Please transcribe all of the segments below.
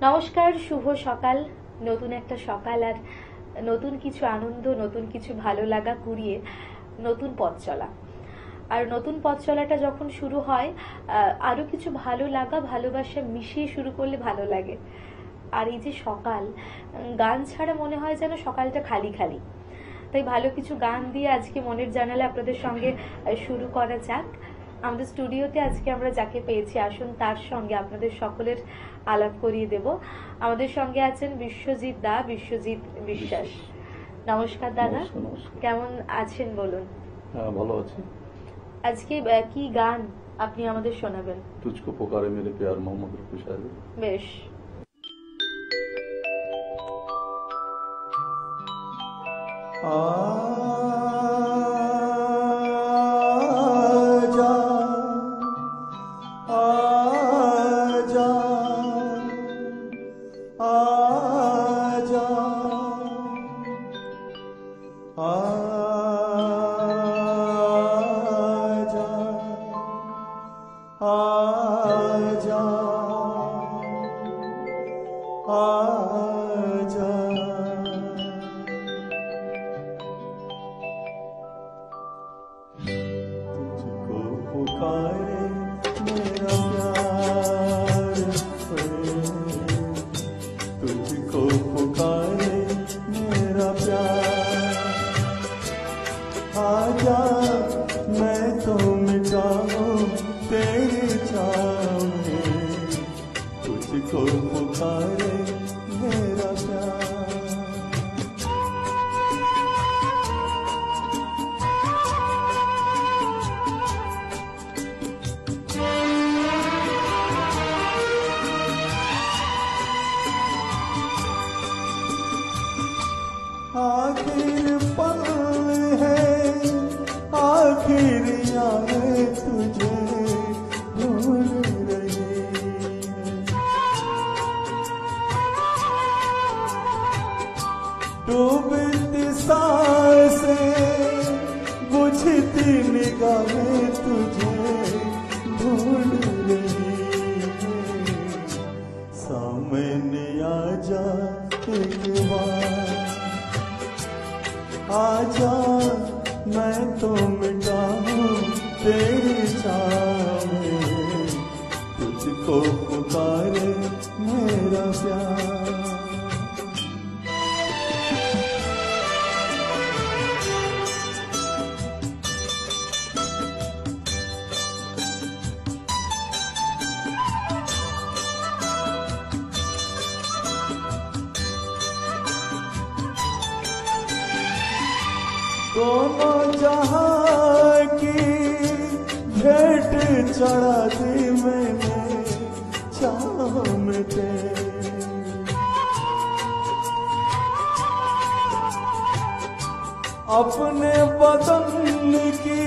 নমস্কার, শুভ সকাল। নতুন একটা সকাল আর নতুন কিছু আনন্দ, নতুন কিছু ভালো লাগা কুড়িয়ে নতুন পথ চলা। আর নতুন পথ চলাটা যখন শুরু হয় আরো কিছু ভালো লাগা ভালোবাসা মিশিয়ে শুরু করলে ভালো লাগে। আর এই যে সকাল, গান ছাড়া মনে হয় যেন সকালটা খালি খালি। তাই ভালো কিছু গান দিয়ে আজকে মনের জানালা আপনাদের সঙ্গে শুরু করা যাক। আমাদের স্টুডিওতে আজকে আমরা যাকে পেয়েছি, আসুন তার সঙ্গে আপনাদের সকলের আলাপ করিয়ে দেব। আমাদের সঙ্গে আছেন বিশ্বজিৎ দা, বিশ্বজিৎ বিশ্বাস। নমস্কার দাদা, কেমন আছেন বলুন? ভালো আছি। আজকে কি গান আপনি আমাদের শোনাবেন? তুঝকো পুকারে মেরে প্যার, মোহাম্মদ রফি সাহেব। বেশ। आखिर पल है, आखिर यादें तुझे भूल रही है। डूबती सांसें, बुझती निगाहें तुझे भूल रही है। सामने आजा एक बार, आजा मैं तो मिटा हूँ तेरी चाह में, तुझको पुकारे मेरा प्यार। दोनों जहां की भेंट चढ़ा दी मैंने चाह में तेरी। अपने बदन की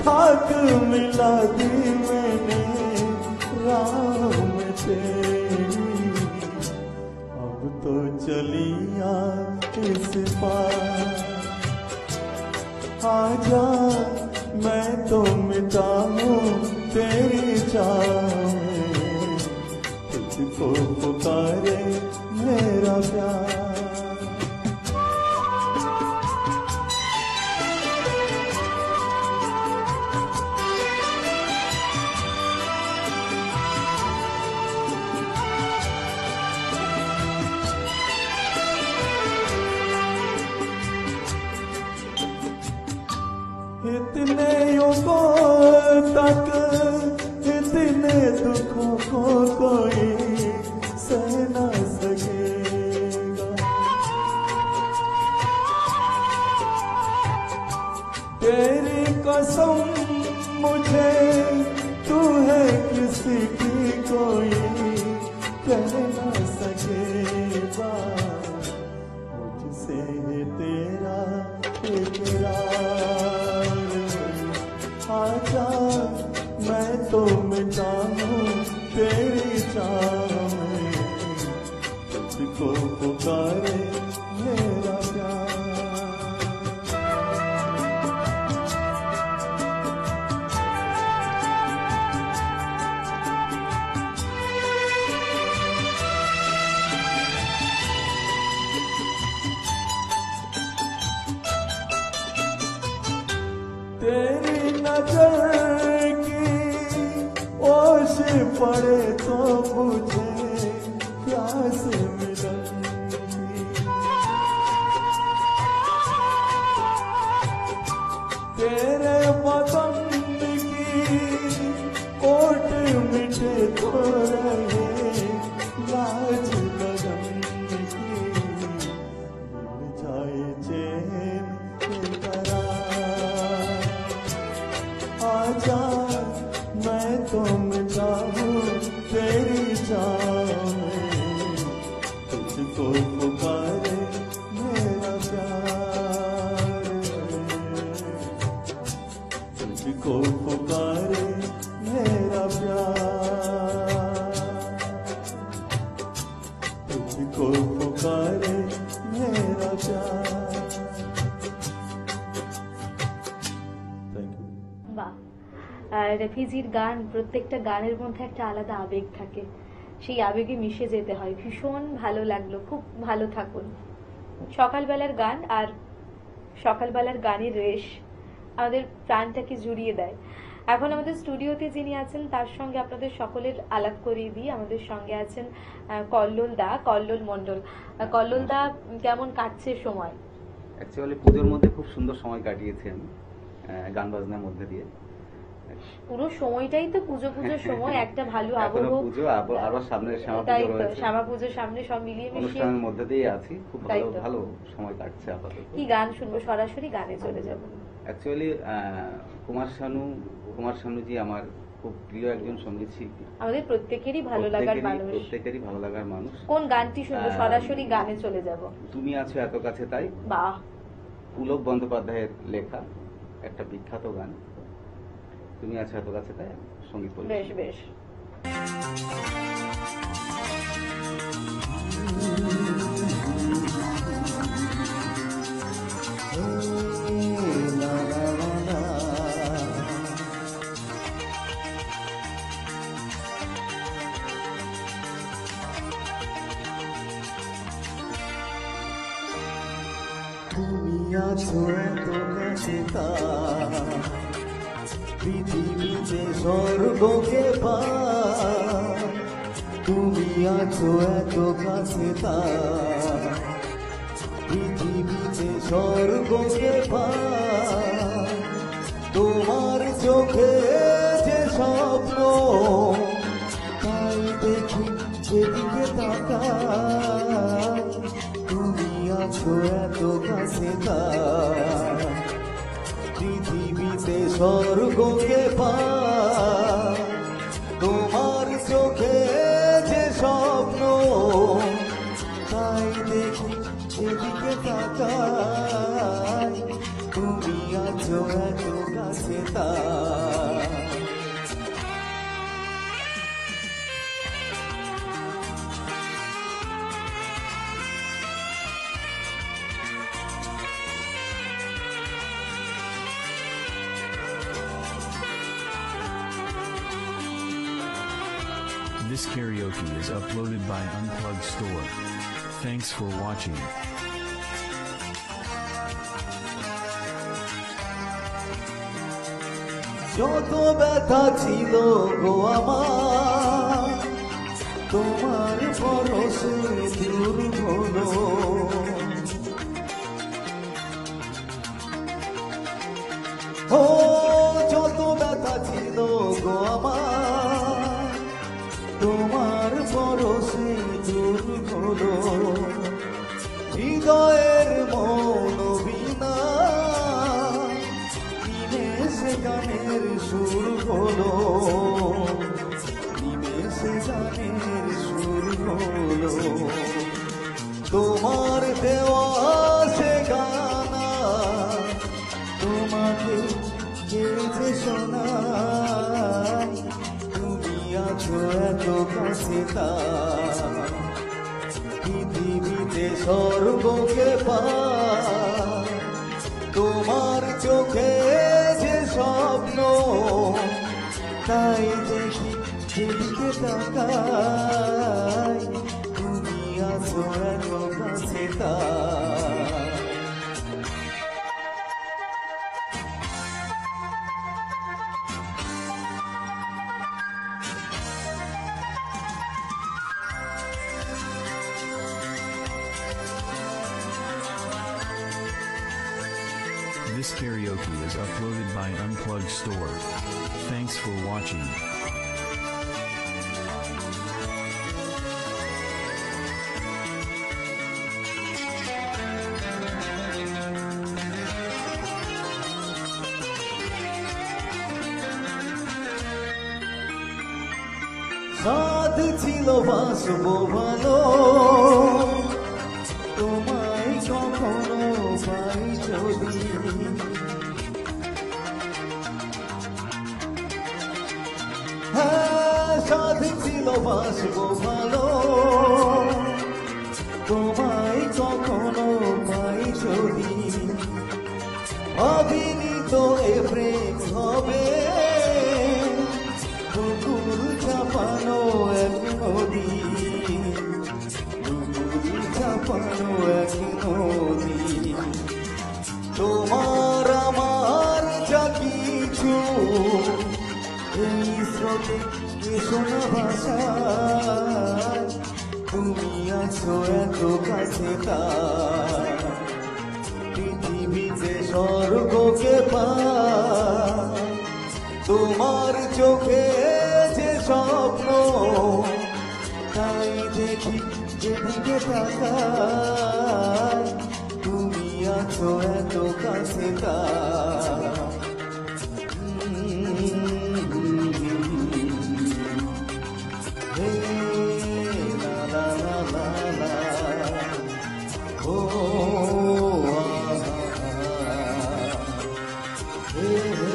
खाक मिला दी मैंने राह में तेरी। अब तो चलिया इस पार, आजा मैं तो मिटा हूँ तेरी चाह में, तुझको पुकारे मेरा प्यार। इतने युगों तक इतने दुखों को कोई सह न सकेगा। तेरी कसम मुझे, तू है किसी की कोई कह न सकेगा। मुझसे तेरा इकरार, आजा मैं तो मिटा हूँ तेरी चाह में, तुझको पुकारे मेरा प्यार। तेरी नजर की ओस पड़े तो मुझे प्यास मिलन की। तेरे बदन की ओट मिटे तो रहे लाज लगन की। मिल जाए चैन के करार, आजा मैं तो मिटा हूँ तेरी चाह में, तुझको पुकारे मेरा प्यार, तुझको पुकारे मेरा प्यार, तुझको पुकारे मेरा प्यार। Thank you. বাহ, আর রেফিজির গান, প্রত্যেকটা গানের মধ্যে একটা আলাদা আবেগ থাকে, সেই আবেগে মিশে যেতে হয়। ভীষণ ভালো লাগলো, খুব ভালো থাকুন। সকালবেলার গান আর সকালবেলার গানের রেশ আমাদের প্রাণটাকে জুড়িয়ে দেয়। এখন আমাদের স্টুডিওতে যিনি আছেন তার সঙ্গে আপনাদের সকলের আলাপ করিয়ে দিই। আমাদের সঙ্গে আছেন কল্লোল দা, কল্লোল মণ্ডল। কল্লোল দা, কেমন কাটছে সময়? অ্যাকচুয়ালি পুজোর মধ্যে খুব সুন্দর সময় কাটিয়েছি আমি, গান বাজনার মধ্যে দিয়ে। পুরো সময়টাই তো পুজো পুজোর সময়, একটা ভালো এখনো আবহ। পুজো, আবার সামনে শ্যামা তাই পুজো তো, রয়েছে, শ্যামা পুজোর সামনে সব মিলিয়ে মিশিয়ে অনুষ্ঠানের মধ্যে দিয়ে আছি। খুব তাই ভালো তো। ভালো সময় কাটছে আপাতত। কি গান শুনবো? সরাসরি গানে চলে যাব। অ্যাকচুয়ালি কুমার শানুজি আমার খুব প্রিয় একজন সঙ্গীত শিল্পী, আমাদের প্রত্যেকেরই ভালো লাগার মানুষ। প্রত্যেকেরই ভালো লাগার মানুষ। কোন গানটি শুনবো? সরাসরি গানে চলে যাব। তুমি আছো এত কাছে তাই, বাহ, পুলক বন্দ্যোপাধ্যায়ের লেখা একটা বিখ্যাত গান। তুমি আছো এত কাছে তাই সঙ্গীত বেশ পরিবেশন। বেশ। ला ला ला ला। তুমি আছো এত কাছে তার, পৃথিবীতে স্বর্গকে পার। তুমি আছো এত কাছে তার, পৃথিবীতে স্বর্গকে পার। তোমার চোখে যে স্বপ্ন, তাই দেখি যেদিকে তাকাই। তুমি আছো এত কাছে তার, পৃথিবীতে স্বর্গকে পার। তোমার চোখে যে স্বপ্ন, তাই দেখি যেদিকে তাকাই। তুমি আছো এত কাছে তার। This karaoke is uploaded by Unplugged Store. Thanks for watching. যত ব্যথা ছিল গো আমার, তোমার পরশে দূর হলো। ও যত ব্যথা ছিল গো আমার, তোমার পরশে দূর হলো। হৃদয়ের মন বিনা নিমেষে গানের সুর হলো, নিমেষে গানের সুর হলো। তোমার দেওয়া সে গানা, তোমাকে গেয়েছে শোনাই। তুমি আছো এত কাছে তার, পৃথিবীতে স্বর্গকে পার। তোমার চোখে যে স্বপ্ন, তাই দেখি যেদিকে তাকাই। তুমি আছো এত কাছে তার। This karaoke is uploaded by Unplugged Store. Thanks for watching. সাদ ছিল বাসবো ভালো তোমায় কখনো পাই যদি হ্যাঁ সাদ ছিল বাসবো ভালো তোমায় কখনো পাই যদি ভাবিনি তো এ প্রেম হবে বুকুল চাপানো এক নদী বুকুল চাপানো এক নদী তোমার আমার যা কিছু এই স্রোতে শোনা ভাষা তুমি আছো এত কাছে তার পৃথিবীতে স্বর্গকে পার তোমার চোখে যে স্বপ্ন তাই দেখি যেদিকে তাকাই তুমি আছো এত কাছে তার হে লা লা লা লা লা ও হে হে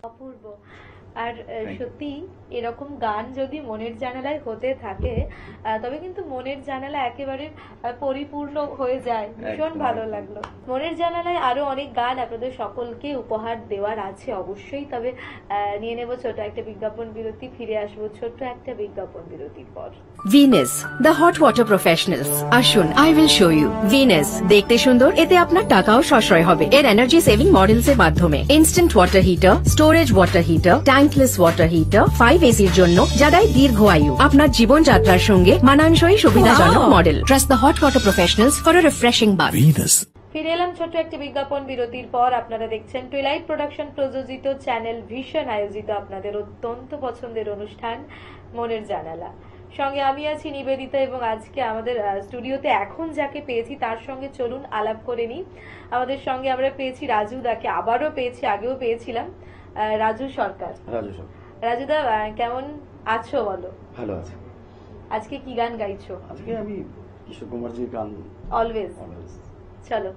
অপূর্ব। আর সত্যি এরকম গান যদি মনের জানালায় হতে থাকে তবে কিন্তু মনের জানালা একেবারে পরিপূর্ণ হয়ে যায়। ভীষণ একদম, ভালো একদম। লাগলো। মনের জানালায় আরো অনেক গান আপনাদের সকলকে উপহার দেওয়ার আছে অবশ্যই, তবে নিয়ে নেব ছোট একটা বিজ্ঞাপন বিরতি, ফিরে আসবো ছোট্ট একটা বিজ্ঞাপন বিরতির পর। Venus the hot water professionals. আসুন, I will show you. Venus দেখতে সুন্দর, এতে আপনার টাকাও সাশ্রয় হবে। এর এনার্জি সেভিং মডেলস এর মাধ্যমে instant water heater, storage water heater, tankless water heater, 5 এসির জন্য যা দেয় দীর্ঘ আয়ু। আপনার জীবনযাত্রার সঙ্গে মানানসই সুবিধাজনক model. Trust the hot water professionals for a refreshing bath. Venus. ফিরে এলাম ছোট্ট একটি বিজ্ঞাপন বিরতির পর। আপনারা দেখছেন টুইলাইট প্রোডাকশন প্রযোজিত চ্যানেল ভিশন আয়োজিত আপনাদের অত্যন্ত পছন্দের অনুষ্ঠান মনের জানালা। সঙ্গে আমি আছি নিবেদিতা, এবং আজকে আমাদের স্টুডিওতে এখন যাকে পেয়েছি তার সঙ্গে চলুন আলাপ করে নিই। আমাদের সঙ্গে আমরা পেয়েছি রাজু দাকে, আবারও পেয়েছি, আগেও পেয়েছিলাম রাজু সরকার। রাজু সব রাজুদা কেমন আছো বলো? ভালো আছে। আজকে কি গান গাইছো? আজকে আমি কিশোর কুমারজির গান অলওয়েজ। Always। চলো।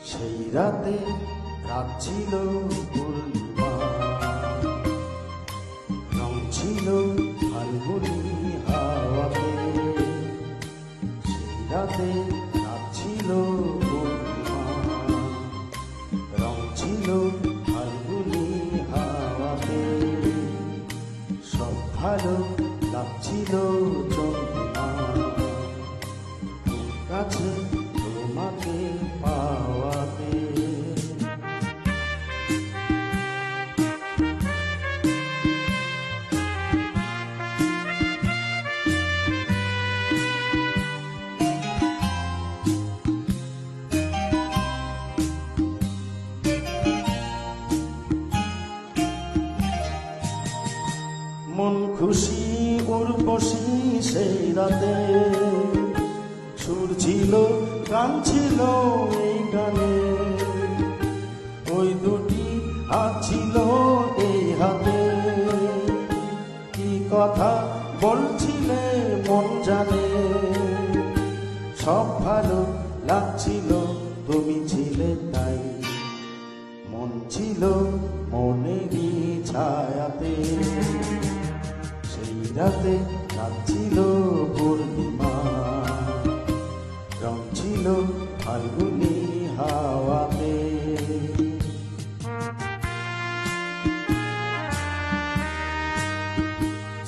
সেই রাতে রাত ছিল পূর্ণিমা, রং ছিল ফাল্গুনি হাওয়াতে। সেই রাতে রাত ছিল পূর্ণিমা, রং ছিল ফাল্গুনি হাওয়াতে। সব ভালো লাগছিল চন্দ্রিমা, কাছে তোমাকে পাওয়াতে। মন খুশি উর্বশী সেই রাতে, সুর ছিল গান ছিল এই গানে। ওই দুটি হাত ছিল এই হাতে, কি কথা বলছিলে মন জানে, সব ভালো লাগছিল তুমি ছিলে তাই। মন ছিল মনেরই ছায়াতে, সেই রাতে লাগছিল পূর্ণিমা, রং ছিল ফাল্গুনি হাওয়াতে।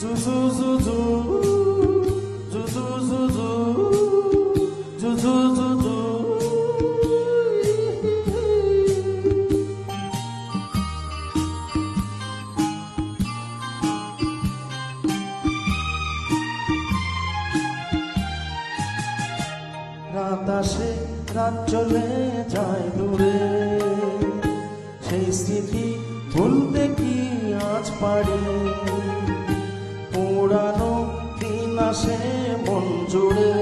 জুজু জুজু জুজু জুজু জুজু জুজু। রাত আসে রাত চলে যায় দূরে, সেই স্মৃতি ভুলতে কি আজ পারি। পুরানো দিন আসে মন জুড়ে,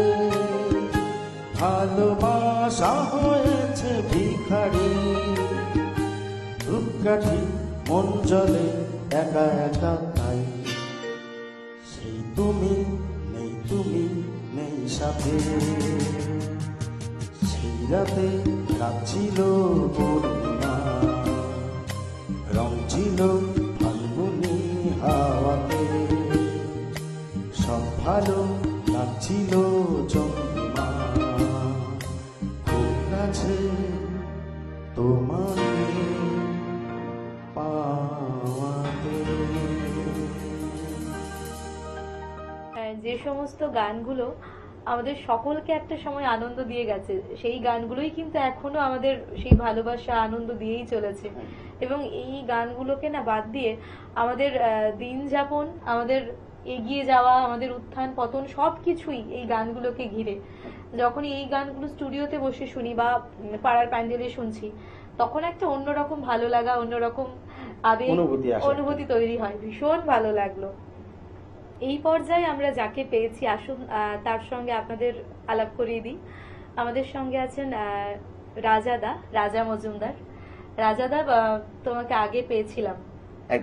ভালোবাসা হয়েছে ভিখারি। ধূপকাঠি মন জলে একা একা তাই, সেই তুমি নেই সাথে। সেই রাতে রাত ছিল পূর্ণিমা, রং ছিল ফাল্গুনি হাওয়াতে। সব ভালো লাগছিল চন্দ্রিমা, খুব কাছে তোমাকে পাওয়াতে। যে সমস্ত গানগুলো আমাদের সকলকে একটা সময় আনন্দ দিয়ে গেছে, সেই গানগুলোই কিন্তু এখনো আমাদের সেই ভালোবাসা আনন্দ দিয়েই চলেছে। এবং এই গানগুলোকে না বাদ দিয়ে আমাদের দিন যাপন, আমাদের এগিয়ে যাওয়া, আমাদের উত্থান পতন সবকিছুই এই গানগুলোকে ঘিরে। যখনই এই গানগুলো স্টুডিওতে বসে শুনি বা পাড়ার প্যান্ডেলে শুনছি, তখন একটা অন্যরকম ভালো লাগা, অন্যরকম আবেগ, অনুভূতি তৈরি হয়। ভীষণ ভালো লাগলো। এই পর্যায়ে আমরা যাকে পেয়েছি, আসুন তার সঙ্গে আপনাদের আলাপ করিয়ে দিই। আমাদের সঙ্গে আছেন রাজা মজুমদার। রাজাদা, তোমাকে আগে পেয়েছিলাম,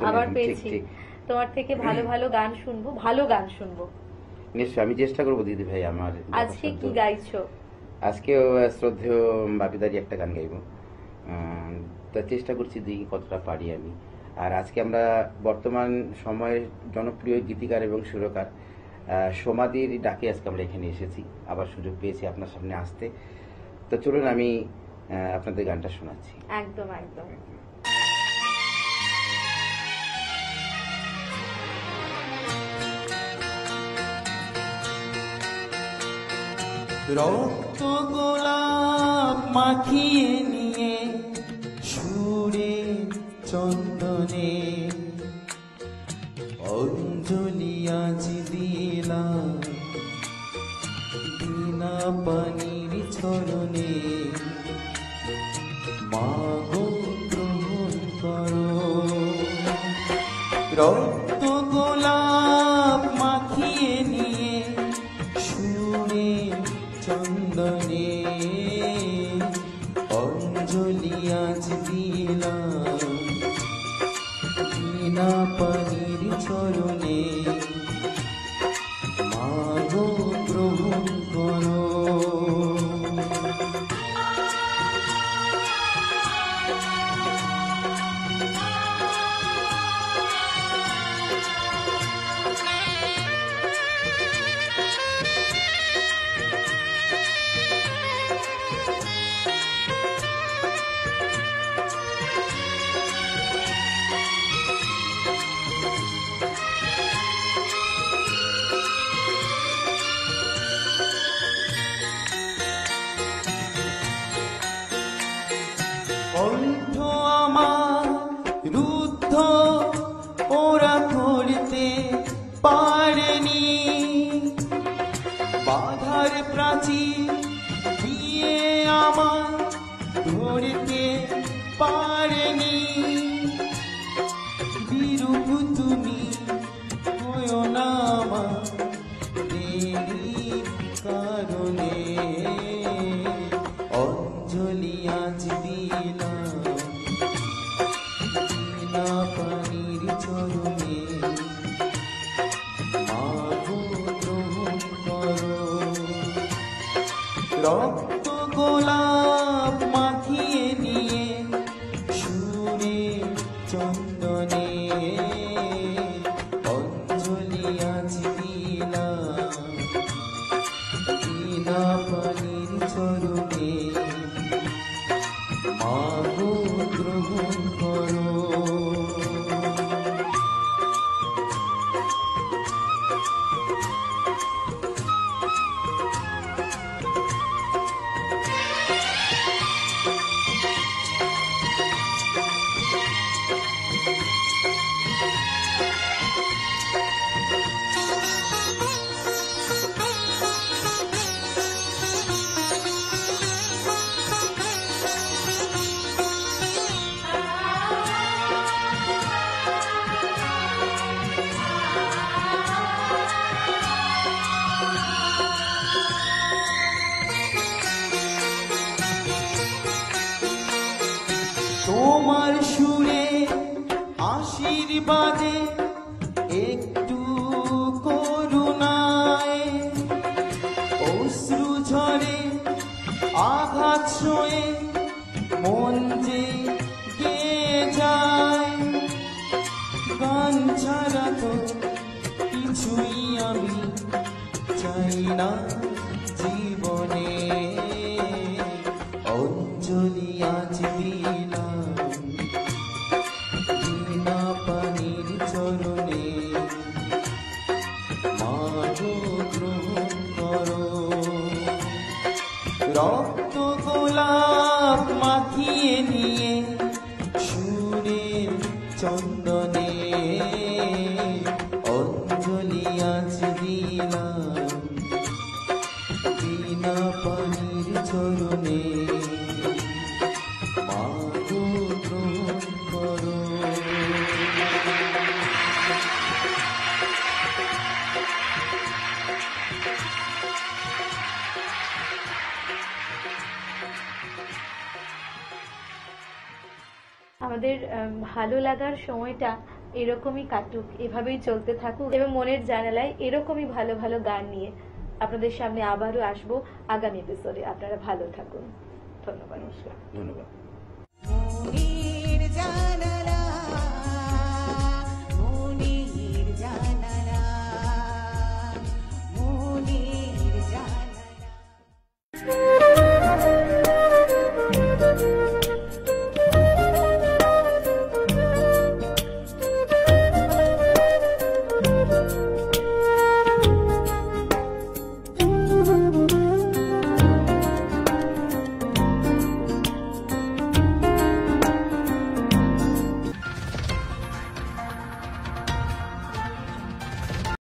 আবার পেয়েছি। তোমার থেকে ভালো ভালো গান শুনবো। নিশ্চয়, আমি চেষ্টা করবো দিদি ভাই। আমার আজকে কি গাইছো? আজকেও শ্রদ্ধেয় বাপিদারি একটা গান গাইবো, তা চেষ্টা করছি দেখি কতটা পারি আমি। আর আজকে আমরা বর্তমান সময়ের জনপ্রিয় গীতিকার এবং সুরকার সমাধির ডাকে আজকে আমরা এখানে এসেছি, আবার সুযোগ পেয়েছি আপনার সামনে আসতে। তো চলুন আমি আপনাদের গানটা শোনাচ্ছি। একদম একদম। রক্ত গোলাপ মাখিয়ে নিয়ে সুরে চন্দনে অঞ্জলি আজ দিলাম বিনা পানির চরণে। মাগো গ্রহণ করো, রক্ত গোলাপ মাখিয়ে নিয়ে সুরে চন্দনে অঞ্জলি আজ দিলাম বিনা পানির চরণে। মাগো গ্রহণ করো। কণ্ঠ আমার রুদ্ধ ওরা করতে পারেনি, বাধার প্রাচীর দিয়ে আমার ধরতে পারেনি। বিরূপ তুমি হয়ো না আমার দেরির কারণে। অঞ্জলি আজ দিলাম বিনা পানির চরণে। মাগো রক্ত গোলাপ মাখিয়ে নিয়ে সুরে চন্দনে অঞ্জলি আজ দিলাম বিনা পানির চরণে মাগো গ্রহণ করো। তোমার সুরে আশীর্বাদে একটু করুণায় অশ্রু ঝরে আঘাত সয়ে মন যে গেয়ে যায়। গান ছাড়া তো কিছুই আমি চাই না জীবনে অঞ্জলি আজ দিলাম বিনা পানির চরণে মাগো গ্রহণ করো। রক্ত গোলাপ মাখিয়ে নিয়ে সুরের চন্দনে অঞ্জলি আজ দিলাম বিনা পানির চরণে মাগো গ্রহণ করো। আমাদের ভালো লাগার সময়টা এরকমই কাটুক, এভাবেই চলতে থাকুক এবং মনের জানালায় এরকমই ভালো ভালো গান নিয়ে আপনাদের সামনে আবারও আসবো আগামী এপিসোডে। আপনারা ভালো থাকুন। ধন্যবাদ। ধন্যবাদ। মনের জানালা